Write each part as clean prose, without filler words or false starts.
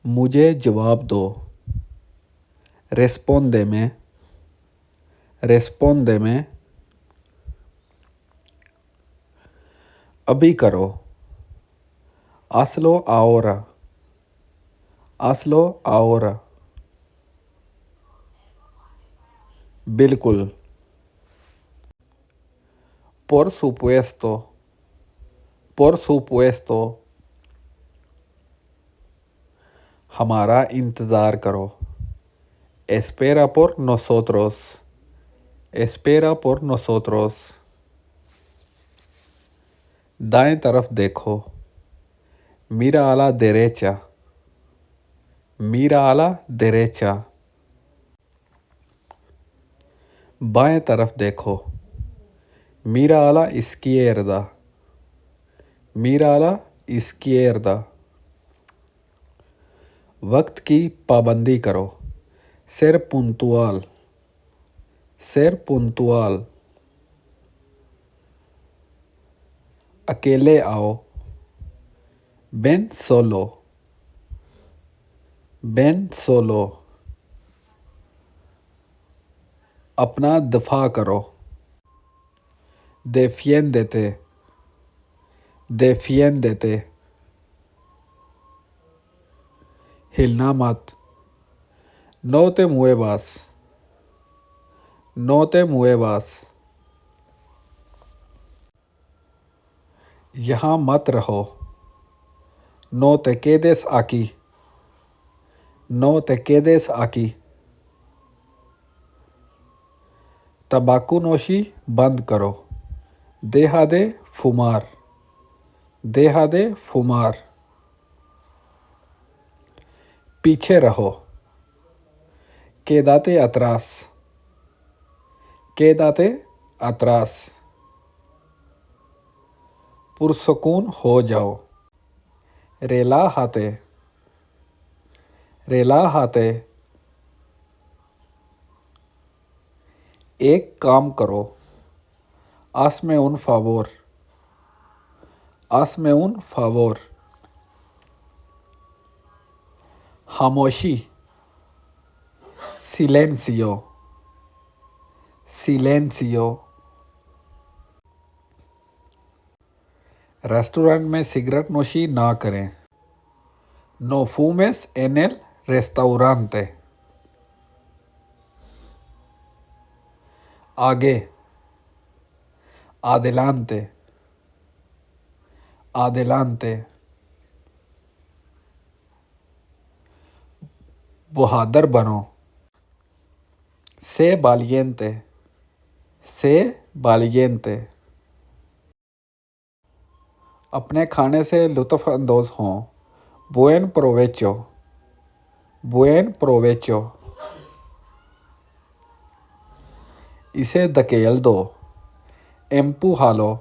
मुझे जवाब दो। Respóndeme. Respóndeme. अभी करो। Hazlo ahora. Hazlo ahora. बिल्कुल। Por supuesto. Por supuesto. हमारा इंतज़ार करो। Espera por nosotros. Espera por nosotros. दाएं तरफ देखो। Mira a la derecha. Mira a la derecha. बाएं तरफ देखो। Mira a la izquierda. Mira a la izquierda. वक्त की पाबंदी करो। Ser puntual. Ser puntual. अकेले आओ। Ven solo. Ven solo. अपना दफा करो। Defiéndete. Defiéndete. हिलना मत। No te muevas. No te muevas. यहाँ मत रहो। No te quedes aquí. No te quedes aquí. तंबाकू नोशी बंद करो। Deja de fumar. Deja de fumar. पीछे रहो। Quédate atrás. Quédate atrás. पुरसुकून हो जाओ। Relájate. Relájate. एक काम करो। Hazme un favor. Hazme un favor. खामोशी। Silencio. Silencio. रेस्टोरेंट में सिगरेट नोशी ना करें। No fumes en el restaurante. आगे। Adelante. Adelante. बहादुर बनो। Sé valiente. Sé valiente. अपने खाने से लुत्फ़ अंदोज़ हों। Buen provecho. Buen provecho. इसे धकेल दो। Empújalo.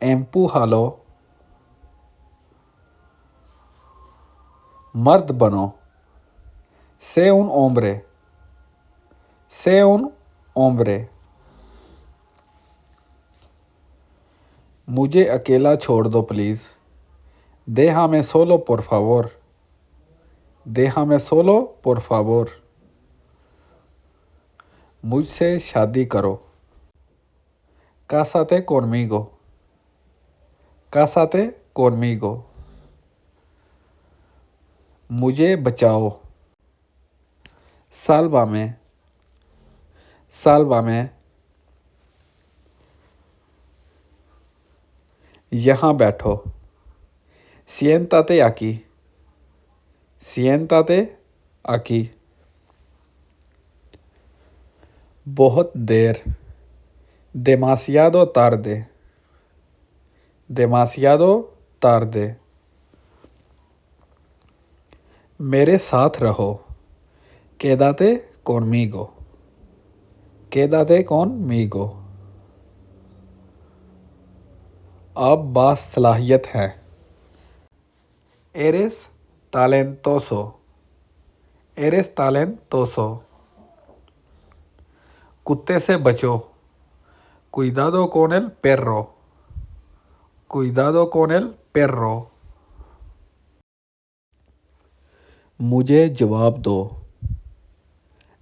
Empújalo. मर्द बनो। Sé un hombre. Sé un hombre. मुझे अकेला छोड़ दो please. Déjame solo por favor. Déjame solo por favor. मुझसे शादी करो। Cásate conmigo. Cásate conmigo. मुझे बचाओ। Sálvame. Sálvame. यहाँ बैठो। Siéntate aquí. Siéntate aquí. बहुत देर। Demasiado tarde. Demasiado tarde. मेरे साथ रहो। Quédate conmigo. Quédate conmigo. आप बासलाहियत हैं। Eres talentoso. Eres talentoso. कुत्ते से बचो। Cuidado con el perro. Cuidado con el perro. मुझे जवाब दो।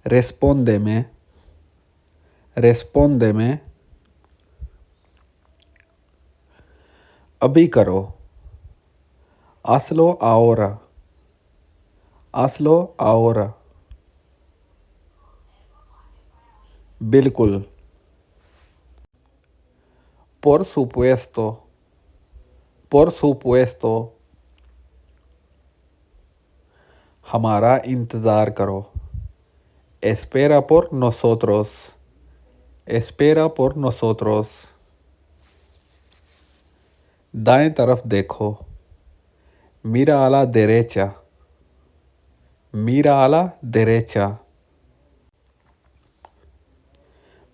Respóndeme. Respóndeme. अभी करो। Hazlo ahora. Hazlo ahora. बिल्कुल। Por supuesto. Por supuesto. हमारा इंतज़ार करो। Espera por nosotros. Espera por nosotros. दाएं तरफ देखो। Mira a la derecha. Mira a la derecha.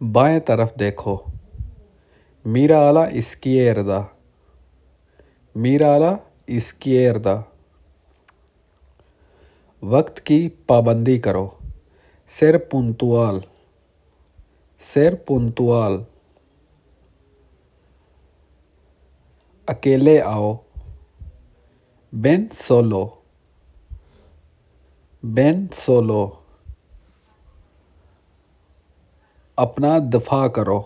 बाएं तरफ देखो। Mira a la izquierda. Mira a la izquierda. वक्त की पाबंदी करो। Ser puntual. Ser puntual. अकेले आओ। Ven solo. Ven solo. अपना दफा करो।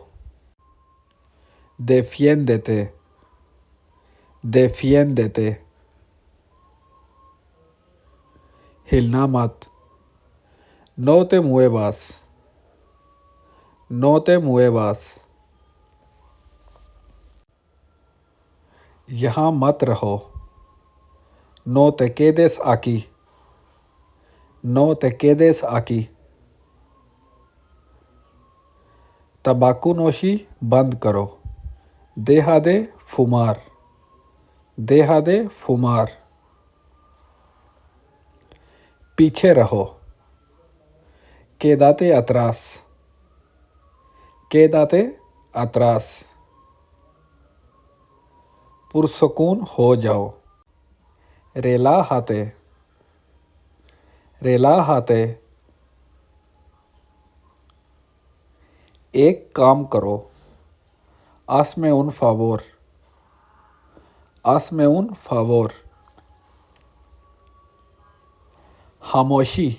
Defiéndete. Defiéndete. हिलना मत। No te muevas. No te muevas. यहाँ मत रहो। No te quedes aquí. No te quedes aquí. तंबाकू नोशी बंद करो। Deja de fumar. Deja de fumar. पीछे रहो। Quédate atrás. Quédate atrás. पुरसुकून हो जाओ। Relájate. Relájate. एक काम करो। Hazme un favor. Hazme un favor. खामोशी।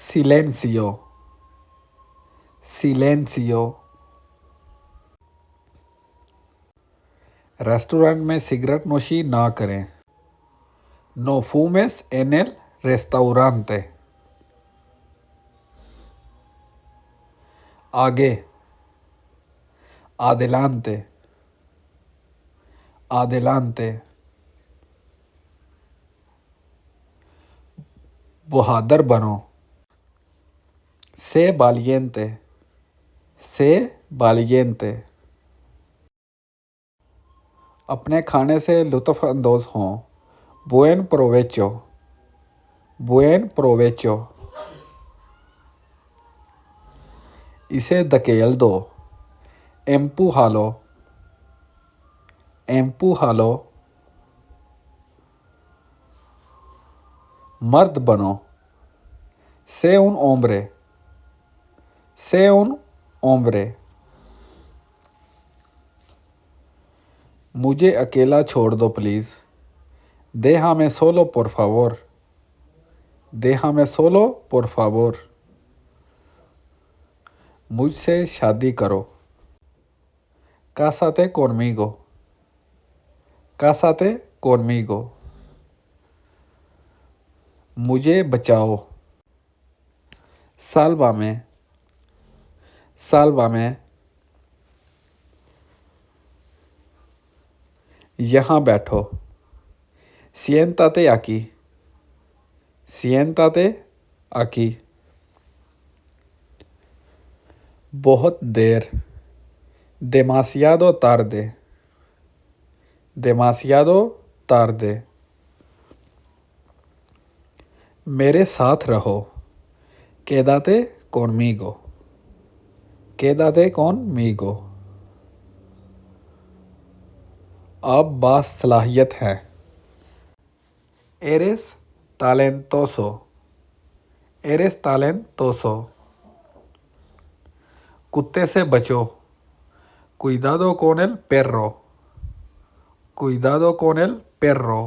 Silencio. Silencio. रेस्टोरेंट में सिगरेट नोशी ना करें। No fumes en el restaurante. आगे। Adelante. Adelante. बहादुर बनो। Sé valiente. Sé valiente. अपने खाने से लुत्फ़ अंदोज़ हों। Buen provecho. Buen provecho. इसे धकेल दो। Empújalo. Empújalo. मर्द बनो। Sé un hombre. Sé un hombre. मुझे अकेला छोड़ दो please. Déjame solo por favor. Déjame solo por favor. मुझसे शादी करो। Cásate conmigo. Cásate conmigo. मुझे बचाओ। Sálvame. Sálvame. यहाँ बैठो। Siéntate aquí. Siéntate aquí. बहुत देर। Demasiado tarde. Demasiado tarde. मेरे साथ रहो। Quédate conmigo. Quédate conmigo. आप बासलाहियत हैं। Eres talentoso. Eres talentoso. कुत्ते से बचो। Cuidado con el perro. Cuidado con el perro.